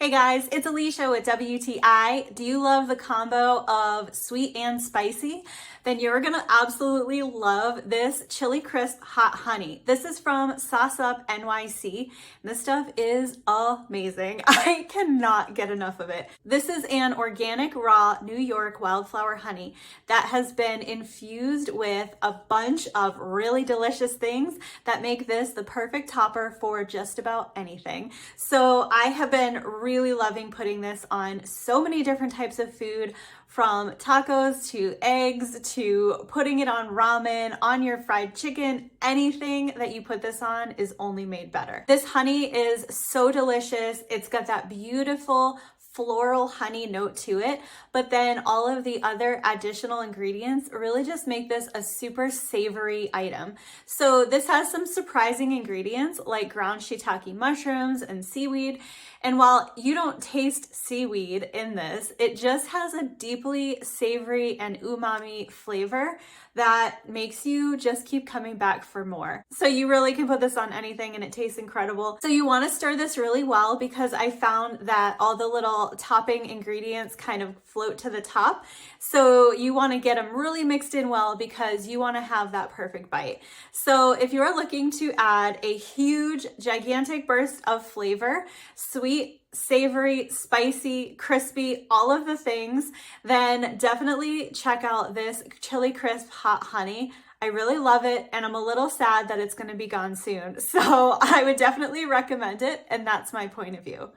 Hey guys, it's Alicia with WTI. Do you love the combo of sweet and spicy? Then you're gonna absolutely love this chili crisp hot honey. This is from Sauce Up NYC. This stuff is amazing. I cannot get enough of it. This is an organic raw New York wildflower honey that has been infused with a bunch of really delicious things that make this the perfect topper for just about anything. So I have been really loving putting this on so many different types of food, from tacos to eggs to putting it on ramen, on your fried chicken. Anything that you put this on is only made better. This honey is so delicious. It's got that beautiful floral honey note to it, but then all of the other additional ingredients really just make this a super savory item. So this has some surprising ingredients like ground shiitake mushrooms and seaweed. And while you don't taste seaweed in this, it just has a deeply savory and umami flavor that makes you just keep coming back for more. So you really can put this on anything and it tastes incredible. So you want to stir this really well, because I found that all the little topping ingredients kind of float to the top. So you want to get them really mixed in well, because you want to have that perfect bite. So if you are looking to add a huge, gigantic burst of flavor, sweet, savory, spicy, crispy, all of the things, then definitely check out this chili crisp hot honey. I really love it, and I'm a little sad that it's going to be gone soon. So I would definitely recommend it, and that's my point of view.